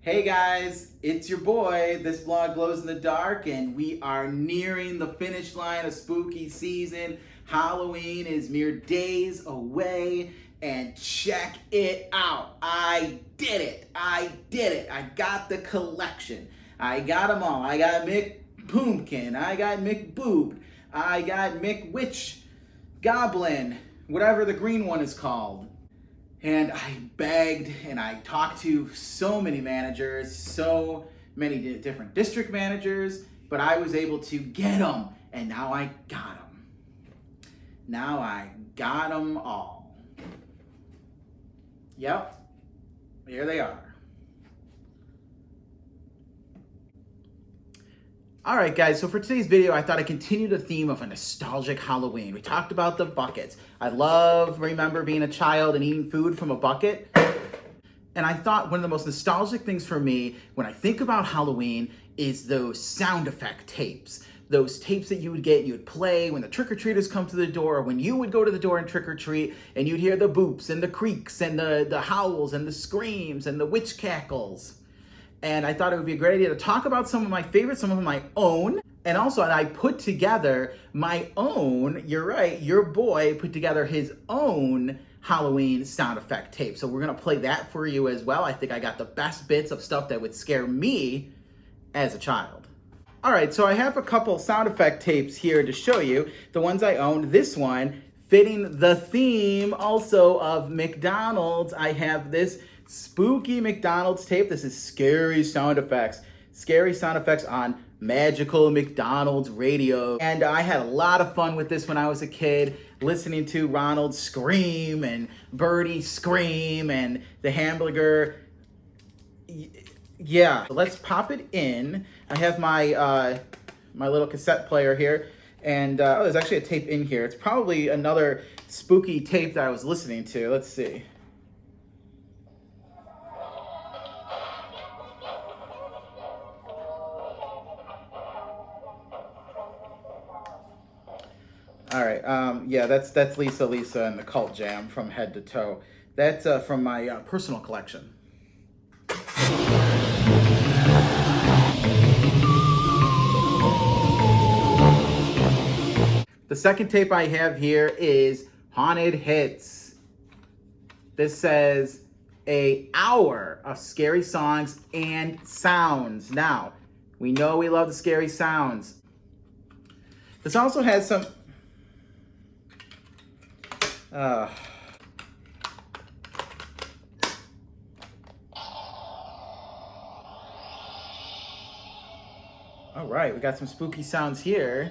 Hey guys, it's your boy. This vlog glows in the dark, and we are nearing the finish line of spooky season. Halloween is mere days away, and check it out. I did it. I did it. I got the collection. I got them all. I got Mick Pumpkin. I got Mick Boobed. I got Mick Witch Goblin, whatever the green one is called. And I begged and I talked to so many managers, so many different district managers, but I was able to get them. And now I got them. Now I got them all. Yep, here they are. Alright guys, so for today's video, I thought I'd continue the theme of a nostalgic Halloween. We talked about the buckets. I remember being a child and eating food from a bucket. And I thought one of the most nostalgic things for me when I think about Halloween is those sound effect tapes. Those tapes that you would get, you would play when the trick-or-treaters come to the door, or when you would go to the door and trick-or-treat, and you'd hear the boops and the creaks and the howls and the screams and the witch cackles. And I thought it would be a great idea to talk about some of my favorites, some of my own. And also, I put together my own, you're right, your boy put together his own Halloween sound effect tape. So we're gonna play that for you as well. I think I got the best bits of stuff that would scare me as a child. All right, so I have a couple sound effect tapes here to show you. The ones I own, this one, fitting the theme also of McDonald's. I have this spooky McDonald's tape. This is scary sound effects. Scary sound effects on magical McDonald's radio. And I had a lot of fun with this when I was a kid, listening to Ronald scream and Birdie scream and the hamburger. Yeah, let's pop it in. I have my my little cassette player here. And oh, there's actually a tape in here. It's probably another spooky tape that I was listening to. Let's see. All right, yeah, that's Lisa Lisa and the Cult Jam from Head to Toe. That's from my personal collection. The second tape I have here is Haunted Hits. This says an hour of scary songs and sounds. Now, we know we love the scary sounds. This also has some... All right, we got some spooky sounds here.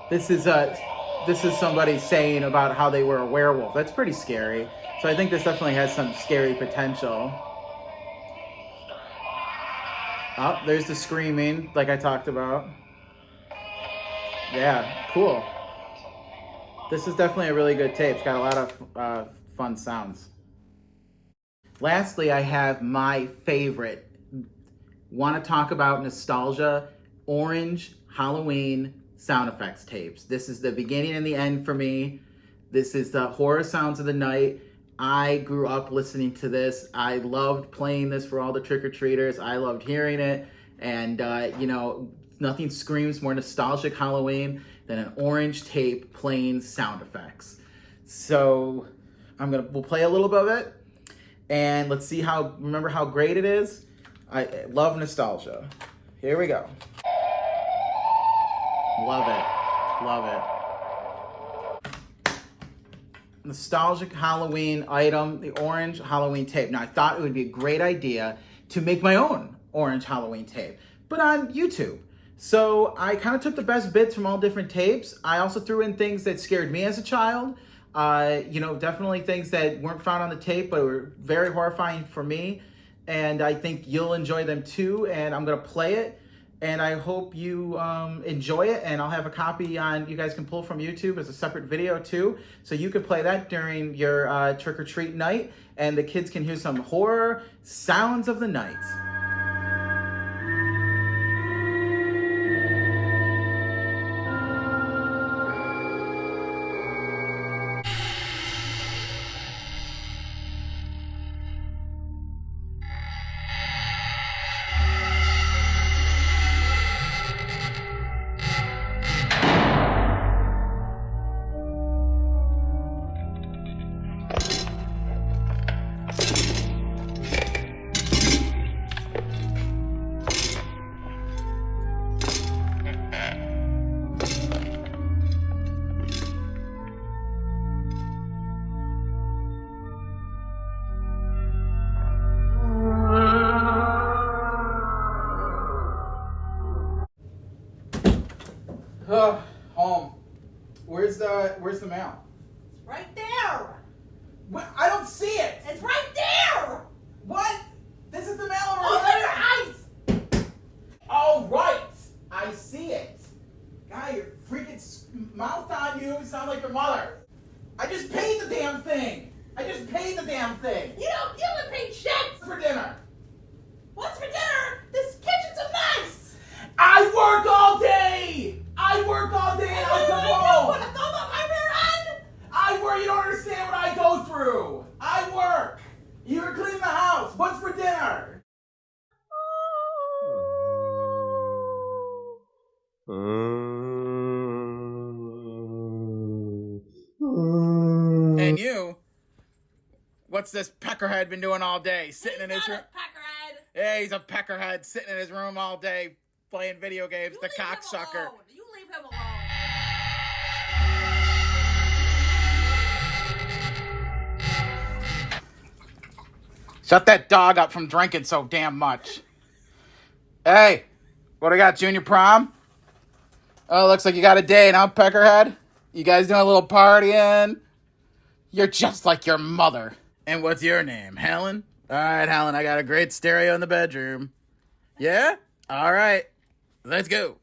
This is somebody saying about how they were a werewolf. That's pretty scary. So I think this definitely has some scary potential. Oh, there's the screaming, like I talked about. Yeah, cool. This is definitely a really good tape. It's got a lot of fun sounds. Lastly, I have my favorite. Want to talk about nostalgia? Orange Halloween sound effects tapes. This is the beginning and the end for me. This is the horror sounds of the night. I grew up listening to this. I loved playing this for all the trick-or-treaters. I loved hearing it. And, you know, nothing screams more nostalgic Halloween than an orange tape playing sound effects. So we'll play a little bit of it, and let's see remember how great it is. I love nostalgia. Here we go. Love it, love it. Nostalgic Halloween item, the orange Halloween tape. Now I thought it would be a great idea to make my own orange Halloween tape, but on YouTube. So I kind of took the best bits from all different tapes. I also threw in things that scared me as a child. You know, definitely things that weren't found on the tape, but were very horrifying for me. And I think you'll enjoy them too. And I'm gonna play it. And I hope you enjoy it. And I'll have a copy you guys can pull from YouTube as a separate video too. So you can play that during your trick-or-treat night. And the kids can hear some horror sounds of the night. Where's the mail? It's right there. What? I don't see it. It's right there. What? This is the mail over Open here. your eyes. Oh, right. I see it. Guy, your freaking mouth on you sound like your mother. I just paid the damn thing. I just paid the damn thing. You haven't paid shit. For dinner. What's for dinner? This kitchen's a mess. I work all day. I work all day and I come home. Put a thumb up my rear end. I work. You don't understand what I go through. I work. You're cleaning the house. What's for dinner? And you? What's this peckerhead been doing all day? Sitting in his room. Peckerhead. Yeah, he's a peckerhead sitting in his room all day playing video games. The cocksucker. You leave him alone. Shut that dog up from drinking so damn much. Hey, what do I got, junior prom? Oh, looks like you got a date, huh, Peckerhead? You guys doing a little partying? You're just like your mother. And what's your name, Helen? All right, Helen, I got a great stereo in the bedroom. Yeah? All right, let's go.